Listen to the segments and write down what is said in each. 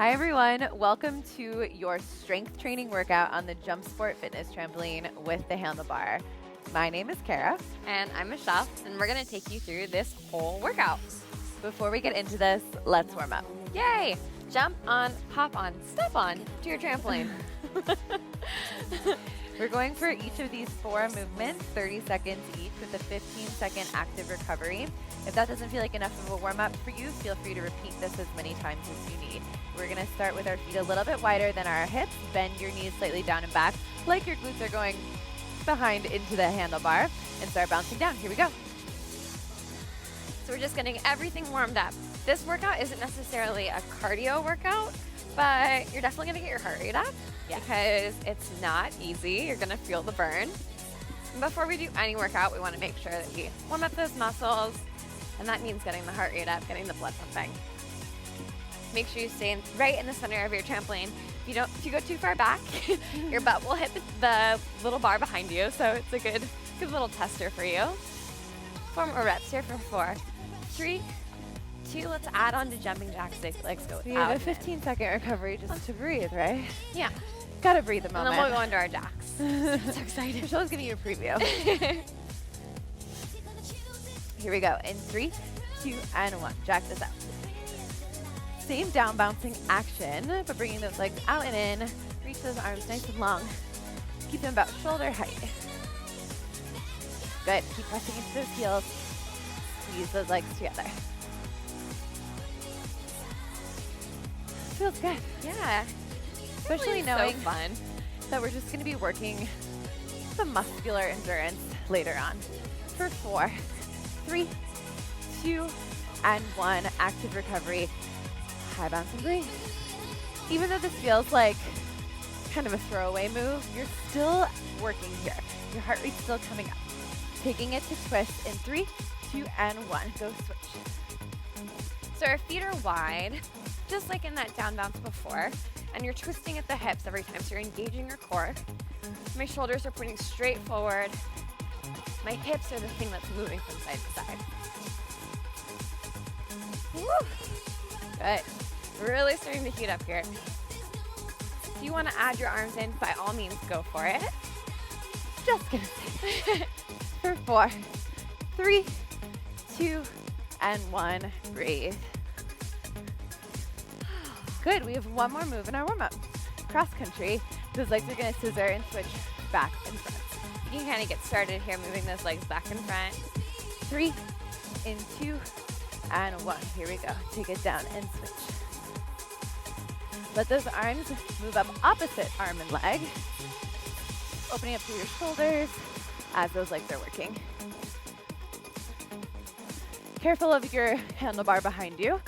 Hi everyone, welcome to your strength training workout on the Jumpsport fitness trampoline with the handlebar. My name is Kara. And I'm Michelle, and we're gonna take you through this whole workout. Before we get into this, let's warm up. Yay! Jump on, hop on, step on to your trampoline. We're going for each of these 4 movements, 30 seconds each with a 15-second active recovery. If that doesn't feel like enough of a warm-up for you, feel free to repeat this as many times as you need. We're gonna start with our feet a little bit wider than our hips. Bend your knees slightly down and back, like your glutes are going behind into the handlebar, and start bouncing down. Here we go. So we're just getting everything warmed up. This workout isn't necessarily a cardio workout, but you're definitely gonna get your heart rate up because it's not easy. You're gonna feel the burn. And before we do any workout, we wanna make sure that we warm up those muscles, and that means getting the heart rate up, getting the blood pumping. Make sure you stay right in the center of your trampoline. If you go too far back, your butt will hit the little bar behind you, so it's a good little tester for you. 4 more reps here for 4, 3, 2. Let's add on to jumping jacks. Legs go We have a 15-second recovery just to breathe, right? Yeah. Gotta breathe a moment. And then we'll go into our jacks. So excited. Michelle's giving you a preview. Here we go. In 3, 2, and 1. Jack this out. Same down bouncing action, but bringing those legs out and in. Reach those arms nice and long. Keep them about shoulder height. Good. Keep pressing into those heels. Squeeze those legs together. Feels good. Yeah. Especially knowing so fun. that we're just going to be working some muscular endurance later on. For 4, 3, 2, and 1. Active recovery. High bounce and breathe. Even though this feels like kind of a throwaway move, you're still working here. Your heart rate's still coming up. Taking it to twist in 3, 2, and 1. Go switch. So our feet are wide, just like in that down bounce before, and you're twisting at the hips every time, so you're engaging your core. My shoulders are pointing straight forward. My hips are the thing that's moving from side to side. Woo! Good. Really starting to heat up here. If you want to add your arms in, by all means, go for it. Just gonna say. For 4, 3, 2, and 1. Breathe. Good. We have one more move in our warm-up. Cross country. Those legs are gonna scissor and switch back and front. You can kind of get started here, moving those legs back and front. 3, in 2, and 1. Here we go. Take it down and switch. Let those arms move up opposite arm and leg. Opening up through your shoulders as those legs are working. Careful of your handlebar behind you.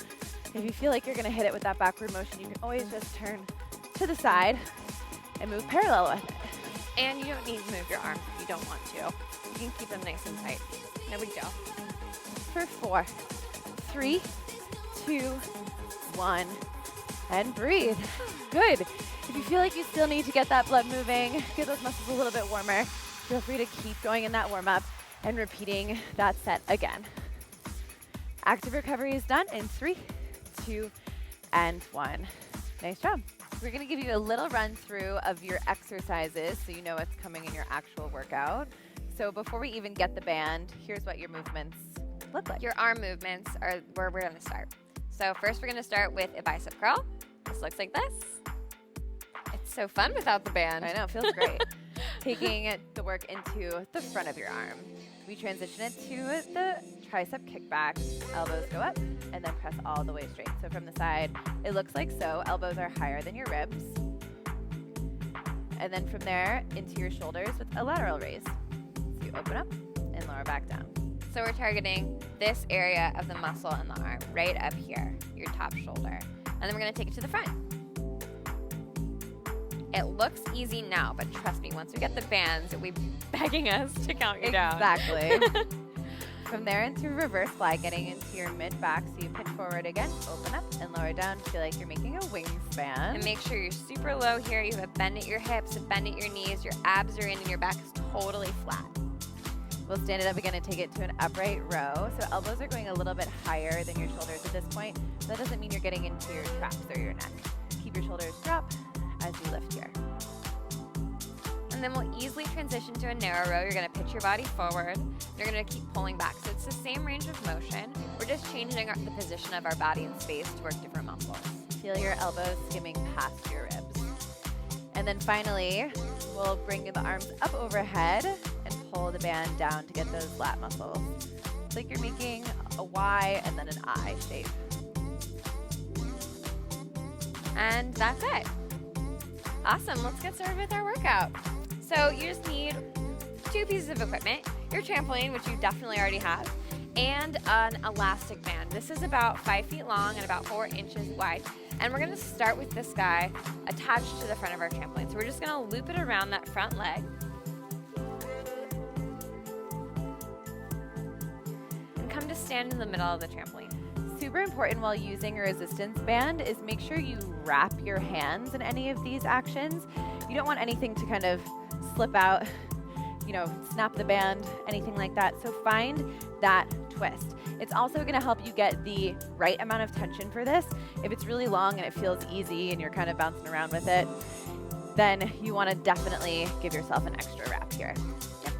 If you feel like you're going to hit it with that backward motion, you can always just turn to the side and move parallel with it. And you don't need to move your arms if you don't want to. You can keep them nice and tight. No big deal. For 4, 3, 2, 1, and breathe. Good. If you feel like you still need to get that blood moving, get those muscles a little bit warmer, feel free to keep going in that warm-up and repeating that set again. Active recovery is done in 3, 2, and 1. Nice job. We're going to give you a little run through of your exercises so you know what's coming in your actual workout. So before we even get the band, here's what your movements look like. Your arm movements are where we're going to start. So first we're going to start with a bicep curl. This looks like this. It's so fun without the band. I know, it feels great. Taking the work into the front of your arm. We transition it to the tricep kickback. Elbows go up and then press all the way straight. So from the side, it looks like so. Elbows are higher than your ribs. And then from there into your shoulders with a lateral raise. So you open up and lower back down. So we're targeting this area of the muscle in the arm, right up here, your top shoulder. And then we're gonna take it to the front. It looks easy now, but trust me, once we get the bands, it'll be begging us to count you down. Exactly. From there into reverse fly, getting into your mid-back, so you pitch forward again, open up and lower down. Feel like you're making a wingspan. And make sure you're super low here. You have a bend at your hips, a bend at your knees, your abs are in, and your back is totally flat. We'll stand it up again and take it to an upright row. So elbows are going a little bit higher than your shoulders at this point. That doesn't mean you're getting into your traps or your neck. Keep your shoulders drop as you lift here. And then we'll easily transition to a narrow row. You're gonna pitch your body forward. You're gonna keep pulling back. So it's the same range of motion. We're just changing the position of our body in space to work different muscles. Feel your elbows skimming past your ribs. And then finally, we'll bring the arms up overhead and pull the band down to get those lat muscles. It's like you're making a Y and then an I shape. And that's it. Awesome, let's get started with our workout. So you just need 2 pieces of equipment, your trampoline, which you definitely already have, and an elastic band. This is about 5 feet long and about 4 inches wide. And we're gonna start with this guy attached to the front of our trampoline. So we're just gonna loop it around that front leg. And come to stand in the middle of the trampoline. Super important while using a resistance band is make sure you wrap your hands in any of these actions. You don't want anything to kind of slip out, snap the band, anything like that. So find that twist. It's also going to help you get the right amount of tension for this. If it's really long and it feels easy and you're kind of bouncing around with it, then you want to definitely give yourself an extra wrap here. Yep.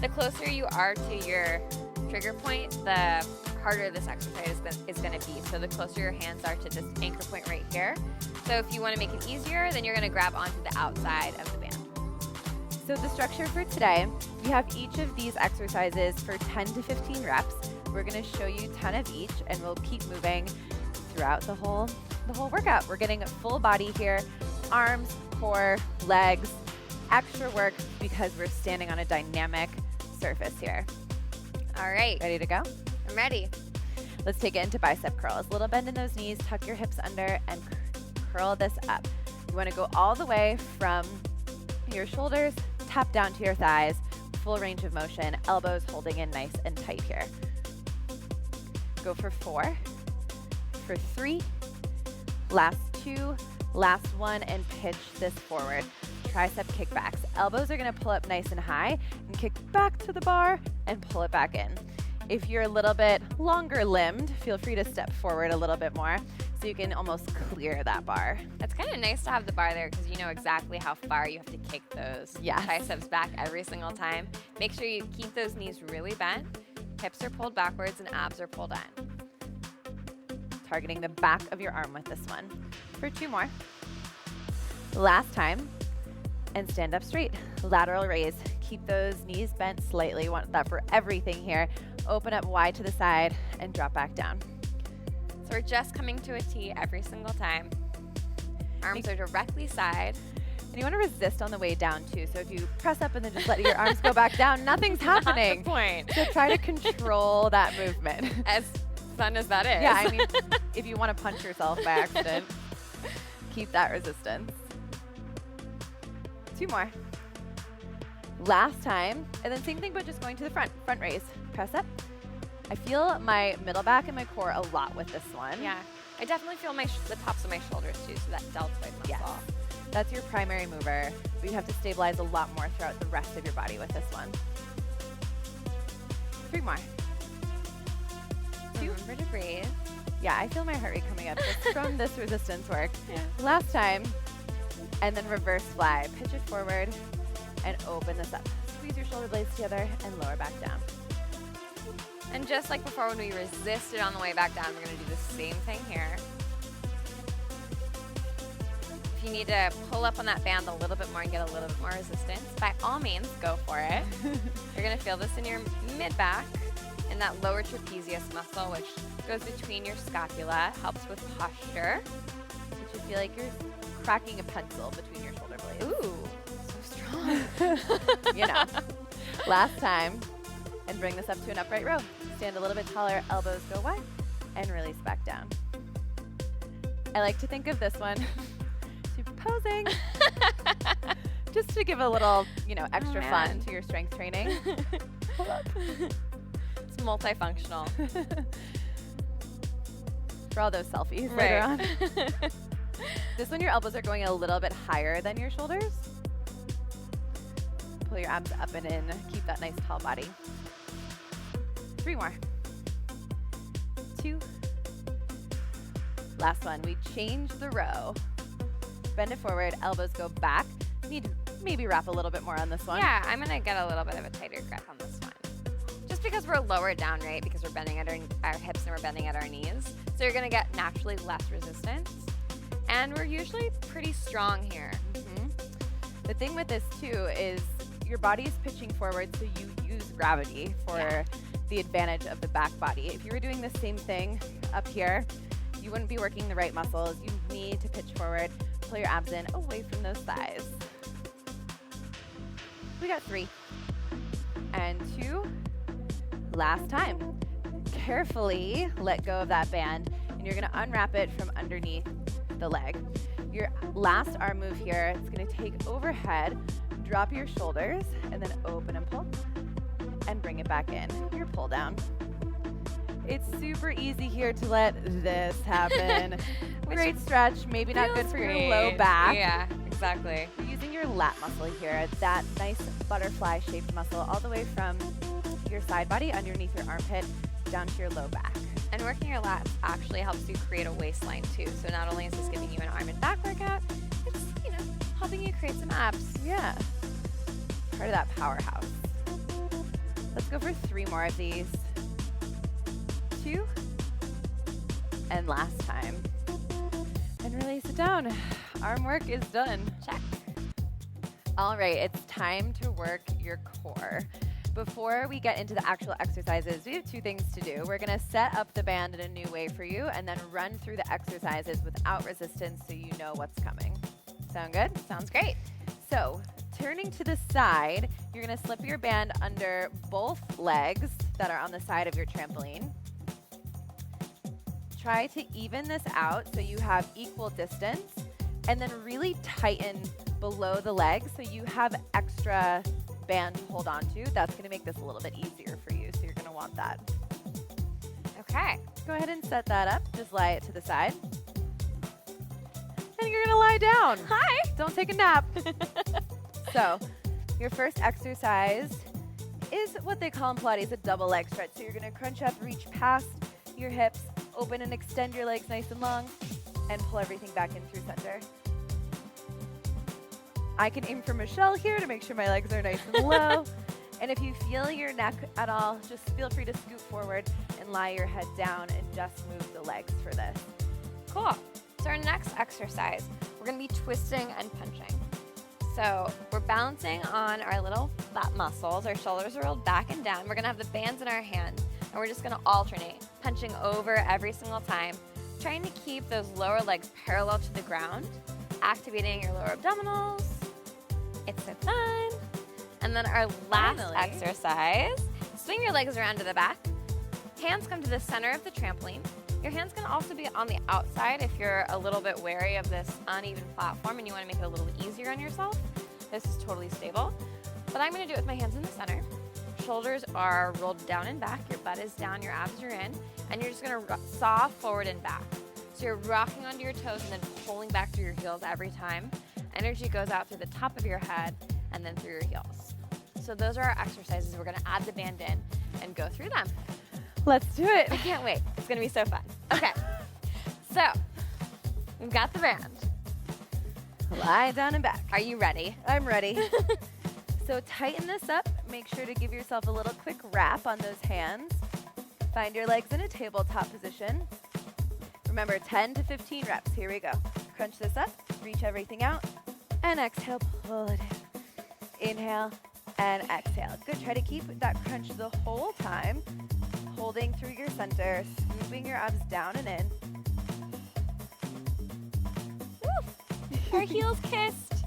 The closer you are to your trigger point, the harder this exercise is going to be. So the closer your hands are to this anchor point right here. So if you want to make it easier, then you're going to grab onto the outside of the band. So the structure for today, we have each of these exercises for 10 to 15 reps. We're going to show you 10 of each, and we'll keep moving throughout the whole workout. We're getting a full body here, arms, core, legs, extra work because we're standing on a dynamic surface here. All right. Ready to go? I'm ready. Let's take it into bicep curls. Little bend in those knees, tuck your hips under, and curl this up. You want to go all the way from your shoulders, tap down to your thighs, full range of motion, elbows holding in nice and tight here. Go for 4, for 3, last 2, last 1, and pitch this forward. Tricep kickbacks. Elbows are going to pull up nice and high and kick back to the bar and pull it back in. If you're a little bit longer limbed, feel free to step forward a little bit more so you can almost clear that bar. It's kind of nice to have the bar there because you know exactly how far you have to kick those triceps back every single time. Make sure you keep those knees really bent, hips are pulled backwards, and abs are pulled in. Targeting the back of your arm with this one. For 2 more. Last time, and stand up straight. Lateral raise. Keep those knees bent slightly. Want that for everything here. Open up wide to the side and drop back down. So we're just coming to a T every single time. Arms are directly side. And you want to resist on the way down too. So if you press up and then just let your arms go back down, nothing's happening. Not the point. So try to control that movement. As fun as that is. Yeah, I mean, if you want to punch yourself by accident, keep that resistance. 2 more. Last time, and then same thing, but just going to the front. Front raise. Press up. I feel my middle back and my core a lot with this one. Yeah, I definitely feel the tops of my shoulders too, so that deltoid muscle. Yes. That's your primary mover, but you have to stabilize a lot more throughout the rest of your body with this one. 3 more. 2. Remember to breathe. Yeah, I feel my heart rate coming up just from this resistance work. Yeah. Last time, and then reverse fly. Pitch it forward and open this up. Squeeze your shoulder blades together and lower back down. And just like before when we resisted on the way back down, we're going to do the same thing here. If you need to pull up on that band a little bit more and get a little bit more resistance, by all means, go for it. You're going to feel this in your mid-back and that lower trapezius muscle, which goes between your scapula, helps with posture. Which you feel like you're cracking a pencil between your shoulder blades. Ooh, so strong. You know. Last time, and bring this up to an upright row. Stand a little bit taller, elbows go wide, and release back down. I like to think of this one, posing, just to give a little, extra fun to your strength training. Pull up. It's multifunctional. For all those selfies later on. This one, your elbows are going a little bit higher than your shoulders. Pull your abs up and in. Keep that nice tall body. 3 more. 2. Last one. We change the row. Bend it forward, elbows go back. You need to maybe wrap a little bit more on this one. Yeah, I'm gonna get a little bit of a tighter grip on this one. Just because we're lower down, right? Because we're bending at our hips and we're bending at our knees. So you're gonna get naturally less resistance. And we're usually pretty strong here. The thing with this too is your body is pitching forward, so you use gravity for the advantage of the back body. If you were doing the same thing up here, you wouldn't be working the right muscles. You need to pitch forward, pull your abs in away from those thighs. We got 3 and 2. Last time. Carefully let go of that band, and you're gonna unwrap it from underneath the leg. Your last arm move here, it's gonna take overhead, drop your shoulders, and then open and pull, and bring it back in. Your pull down. It's super easy here to let this happen. Great stretch, maybe not good for your low back. Yeah, exactly. You're using your lat muscle here, that nice butterfly shaped muscle all the way from your side body underneath your armpit down to your low back. And working your lats actually helps you create a waistline too. So not only is this giving you an arm and back workout, it's, helping you create some abs. Yeah. Part of that powerhouse. Let's go for 3 more of these. 2. And last time. And release it down. Arm work is done. Check. All right, it's time to work your core. Before we get into the actual exercises, we have 2 things to do. We're gonna set up the band in a new way for you and then run through the exercises without resistance so you know what's coming. Sound good? Sounds great. So, turning to the side, you're gonna slip your band under both legs that are on the side of your trampoline. Try to even this out so you have equal distance, and then really tighten below the legs so you have extra band to hold on to. That's gonna make this a little bit easier for you, so you're gonna want that. Okay. Go ahead and set that up. Just lie it to the side. And you're gonna lie down. Hi. Don't take a nap. So, your first exercise is what they call in Pilates a double leg stretch. So you're gonna crunch up, reach past your hips, open and extend your legs nice and long, and pull everything back in through center. I can aim for Michelle here to make sure my legs are nice and low. And if you feel your neck at all, just feel free to scoot forward and lie your head down and just move the legs for this. Cool. So our next exercise, we're gonna be twisting and punching. So we're balancing on our little lat muscles. Our shoulders are rolled back and down. We're gonna have the bands in our hands, and we're just gonna alternate, punching over every single time, trying to keep those lower legs parallel to the ground, activating your lower abdominals. It's so fun. And then our last exercise, swing your legs around to the back. Hands come to the center of the trampoline. Your hands can also be on the outside if you're a little bit wary of this uneven platform and you want to make it a little easier on yourself. This is totally stable. But I'm going to do it with my hands in the center. Shoulders are rolled down and back. Your butt is down, your abs are in. And you're just going to saw forward and back. So you're rocking onto your toes and then pulling back through your heels every time. Energy goes out through the top of your head and then through your heels. So those are our exercises. We're going to add the band in and go through them. Let's do it. I can't wait. It's going to be so fun. Okay. So we've got the band. Lie down and back. Are you ready? I'm ready. So tighten this up. Make sure to give yourself a little quick wrap on those hands. Find your legs in a tabletop position. Remember, 10 to 15 reps. Here we go. Crunch this up. Reach everything out. And exhale, pull it in. Inhale and exhale. Good. Try to keep that crunch the whole time. Holding through your center, scooping your abs down and in. Woo! Our heels kissed.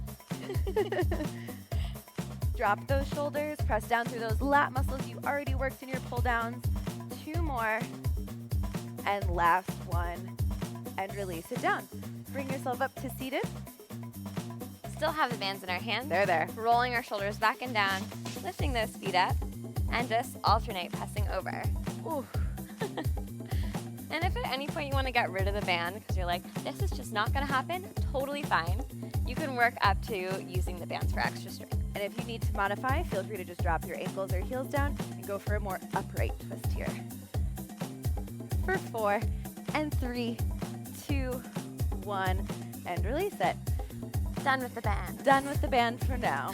Drop those shoulders, press down through those lat muscles you already worked in your pull downs. 2 more. And last one. And release it down. Bring yourself up to seated. Still have the bands in our hands. They're there. Rolling our shoulders back and down, lifting those feet up, and just alternate pressing over. Ooh. And if at any point you want to get rid of the band because you're like, this is just not going to happen, totally fine. You can work up to using the bands for extra strength. And if you need to modify, feel free to just drop your ankles or heels down and go for a more upright twist here. For 4 and 3, 2, 1, and release it. Done with the band. Done with the band for now.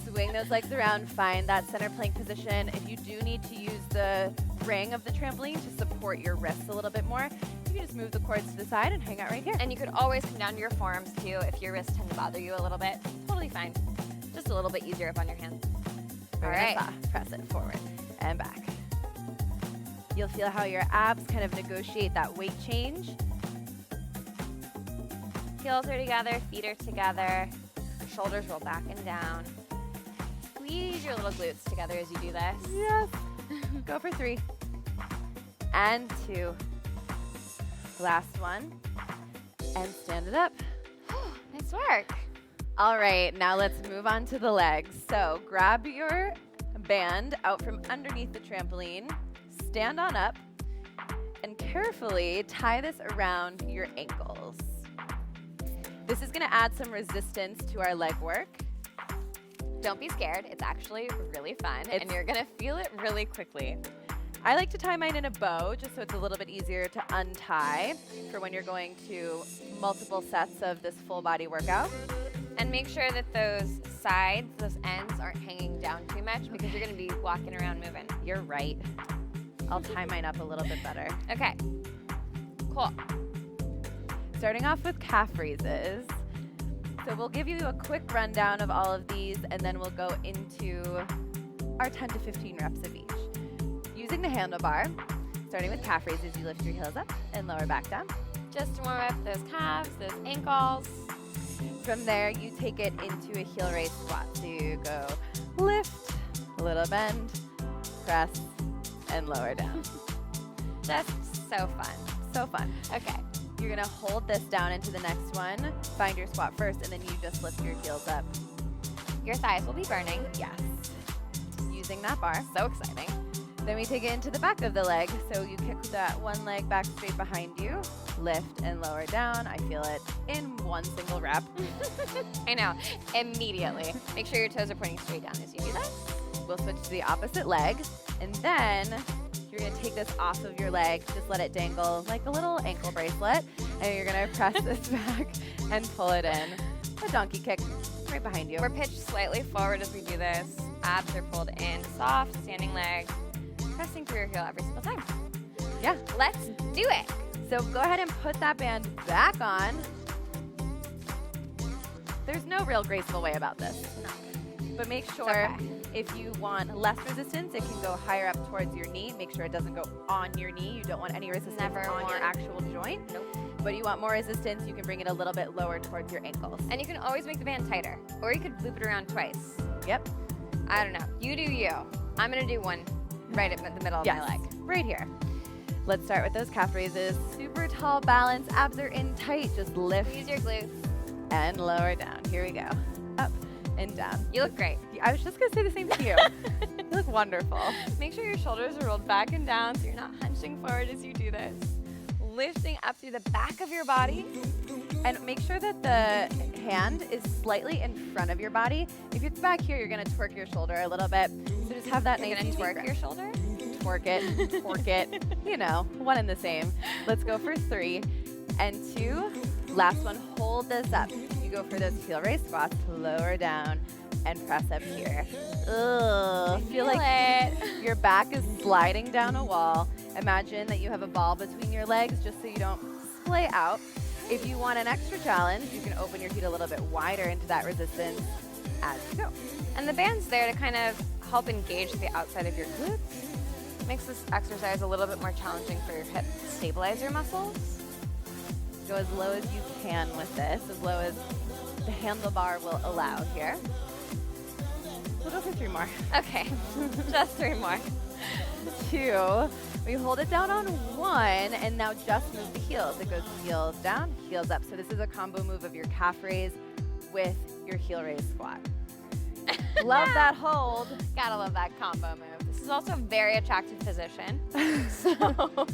Swing those legs around, find that center plank position. If you do need to use the ring of the trampoline to support your wrists a little bit more, you can just move the cords to the side and hang out right here. And you could always come down to your forearms too if your wrists tend to bother you a little bit. Totally fine. Just a little bit easier up on your hands. All right. Press it forward and back. You'll feel how your abs kind of negotiate that weight change. Heels are together, feet are together, shoulders roll back and down. Squeeze your little glutes together as you do this. Yes. Go for 3 and 2. Last one. And stand it up. Nice work. All right, now let's move on to the legs. So grab your band out from underneath the trampoline, stand on up, and carefully tie this around your ankles. This is going to add some resistance to our leg work. Don't be scared. It's actually really fun, and you're going to feel it really quickly. I like to tie mine in a bow just so it's a little bit easier to untie for when you're going to multiple sets of this full body workout. And make sure that those sides, those ends aren't hanging down too much because you're going to be walking around moving. You're right. I'll tie mine up a little bit better. Okay. Cool. Starting off with calf raises. So we'll give you a quick rundown of all of these, and then we'll go into our 10 to 15 reps of each. Using the handlebar, starting with calf raises, you lift your heels up and lower back down. Just to warm up those calves, those ankles. From there, you take it into a heel raise squat. So you go lift, a little bend, press, and lower down. Just so fun. So fun. Okay. You're gonna hold this down into the next one. Find your squat first, and then you just lift your heels up. Your thighs will be burning. Yes. Using that bar. So exciting. Then we take it into the back of the leg. So you kick that one leg back straight behind you, lift and lower down. I feel it in one single rep. I know, immediately. Make sure your toes are pointing straight down as you do that. We'll switch to the opposite leg, and then you're gonna take this off of your leg, just let it dangle like a little ankle bracelet, and you're gonna press this back and pull it in. A donkey kick right behind you. We're pitched slightly forward as we do this. Abs are pulled in, soft, standing leg. Pressing through your heel every single time. Yeah. Let's do it. So go ahead and put that band back on. There's no real graceful way about this. No. But make sure if you want less resistance, it can go higher up towards your knee. Make sure it doesn't go on your knee. You don't want any resistance on your actual joint. Nope. But you want more resistance, you can bring it a little bit lower towards your ankles. And you can always make the band tighter, or you could loop it around twice. Yep. I don't know. You do you. I'm going to do one right at the middle of my leg. Right here. Let's start with those calf raises. Super tall balance. Abs are in tight. Just lift. Use your glutes. And lower down. Here we go. Up and down. You look great. I was just going to say the same to you. You look wonderful. Make sure your shoulders are rolled back and down so you're not hunching forward as you do this. Lifting up through the back of your body. And make sure that the hand is slightly in front of your body. If it's back here, you're going to twerk your shoulder a little bit. So just have that You're nice going to easy twerk grip. your shoulder? Twerk it, twerk it, you know, one and the same. Let's go for 3 and 2. Last one, hold this up. You go for those heel raise squats, lower down, and press up here. Ugh, feel like your back is sliding down a wall. Imagine that you have a ball between your legs just so you don't splay out. If you want an extra challenge, you can open your feet a little bit wider into that resistance as you go. And the band's there to kind of help engage the outside of your glutes. Makes this exercise a little bit more challenging for your hip stabilizer muscles. Go as low as you can with this, as low as the handlebar will allow here. We'll go for 3 more. Okay, just 3 more. 2. We hold it down on 1, and now just move the heels. It goes heels down, heels up. So this is a combo move of your calf raise with your heel raise squat. Love that hold. Gotta love that combo move. This is also a very attractive position. So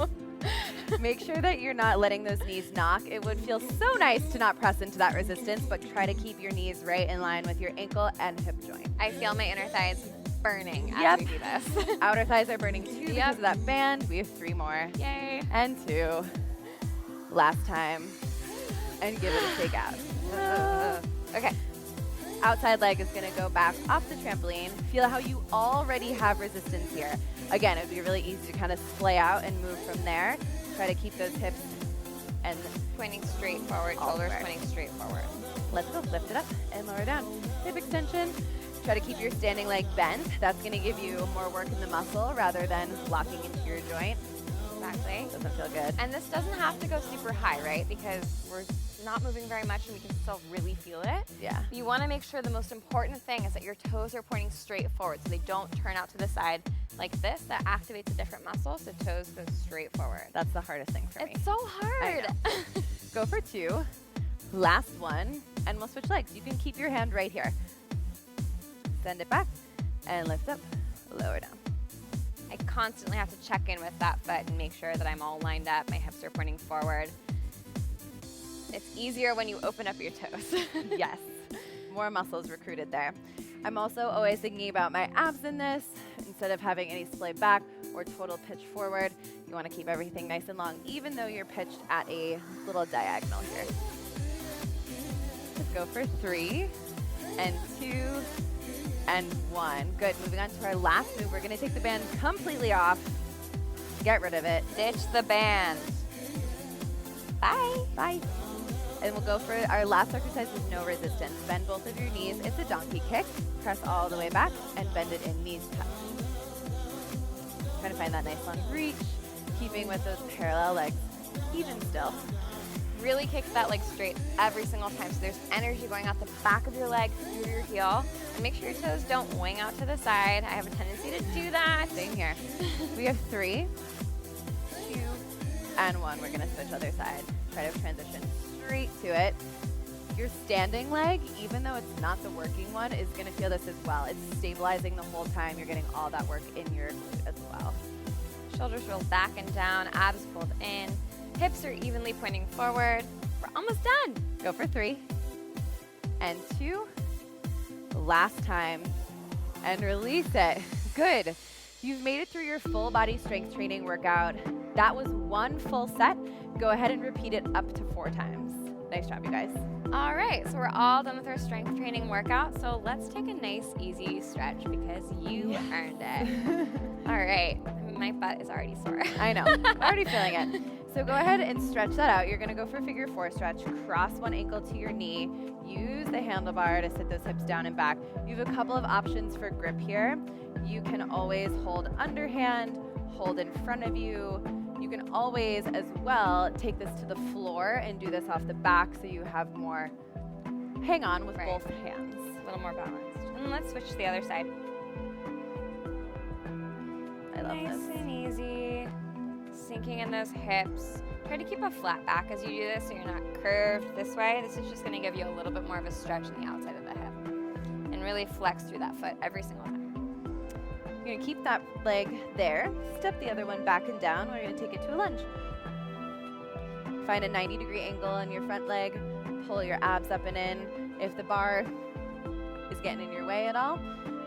make sure that you're not letting those knees knock. It would feel so nice to not press into that resistance, but try to keep your knees right in line with your ankle and hip joint. I feel my inner thighs burning as we do this. Outer thighs are burning too because of that band. We have 3 more. Yay. And 2. Last time. And give it a shake out. Okay. Outside leg is going to go back off the trampoline. Feel how you already have resistance here. Again, it would be really easy to kind of splay out and move from there. Try to keep those hips and pointing straight forward, shoulders pointing straight forward. Let's go. Lift it up and lower down. Hip extension. Try to keep your standing leg bent. That's going to give you more work in the muscle rather than locking into your joint. Exactly. Doesn't feel good. And this doesn't have to go super high, right? Because we're not moving very much and we can still really feel it. Yeah. You want to make sure the most important thing is that your toes are pointing straight forward so they don't turn out to the side like this. That activates a different muscle, so toes go straight forward. That's the hardest thing for me. It's so hard. Go for 2. Last one, and we'll switch legs. You can keep your hand right here. Send it back and lift up, lower down. I constantly have to check in with that foot and make sure that I'm all lined up, my hips are pointing forward. It's easier when you open up your toes. Yes, more muscles recruited there. I'm also always thinking about my abs in this. Instead of having any splay back or total pitch forward, you want to keep everything nice and long, even though you're pitched at a little diagonal here. Let's go for 3 and 2 and 1. Good, moving on to our last move. We're gonna take the band completely off, get rid of it. Ditch the band. Bye. Bye. And we'll go for our last exercise with no resistance. Bend both of your knees. It's a donkey kick. Press all the way back and bend it in, knees touch. Trying to find that nice long reach, keeping with those parallel legs, even still. Really kick that leg straight every single time so there's energy going out the back of your leg through your heel. And make sure your toes don't wing out to the side. I have a tendency to do that. Same here. We have 3, 2, and 1. We're gonna switch other side. Try to transition straight to it. Your standing leg, even though it's not the working one, is gonna feel this as well. It's stabilizing the whole time. You're getting all that work in your glute as well. Shoulders roll back and down, abs pulled in. Hips are evenly pointing forward. We're almost done. Go for 3 and 2. Last time. And release it. Good. You've made it through your full body strength training workout. That was 1 full set. Go ahead and repeat it up to 4 times. Nice job, you guys. All right, so we're all done with our strength training workout. So let's take a nice, easy stretch because you earned it. All right, my butt is already sore. I know, I'm already feeling it. So go ahead and stretch that out. You're gonna go for figure 4 stretch. Cross one ankle to your knee. Use the handlebar to sit those hips down and back. You have a couple of options for grip here. You can always hold underhand, hold in front of you. You can always, as well, take this to the floor and do this off the back so you have more hang on with both hands. A little more balanced. And let's switch to the other side. I love nice this. and easy. Sinking in those hips. Try to keep a flat back as you do this so you're not curved this way. This is just going to give you a little bit more of a stretch on the outside of the hip. And really flex through that foot every single time. You're gonna keep that leg there. Step the other one back and down. We're gonna take it to a lunge. Find a 90-degree angle in your front leg. Pull your abs up and in. If the bar is getting in your way at all,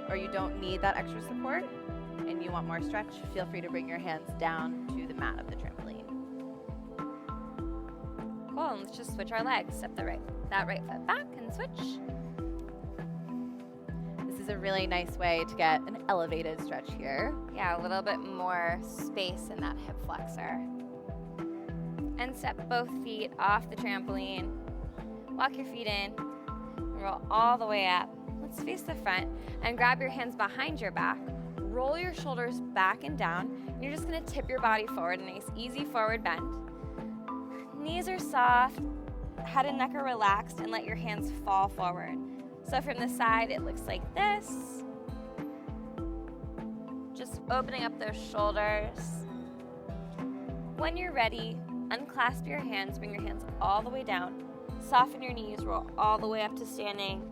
or you don't need that extra support, and you want more stretch, feel free to bring your hands down to the mat of the trampoline. Cool, and let's just switch our legs. Step that right foot back and switch. This is a really nice way to get an elevated stretch here. Yeah, a little bit more space in that hip flexor. And step both feet off the trampoline. Walk your feet in. Roll all the way up. Let's face the front and grab your hands behind your back. Roll your shoulders back and down. And you're just gonna tip your body forward, a nice easy forward bend. Knees are soft, head and neck are relaxed, and let your hands fall forward. So from the side, it looks like this. Just opening up those shoulders. When you're ready, unclasp your hands, bring your hands all the way down. Soften your knees, roll all the way up to standing.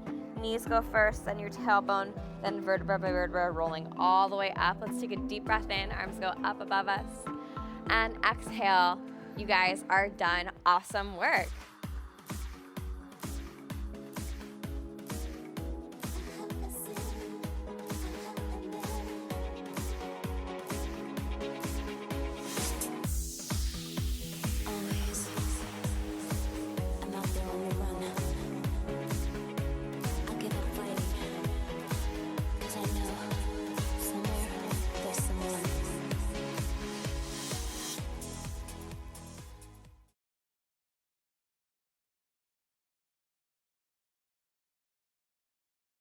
Knees go first, then your tailbone, then vertebra by vertebra, rolling all the way up. Let's take a deep breath in, arms go up above us. And exhale. You guys are done. Awesome work.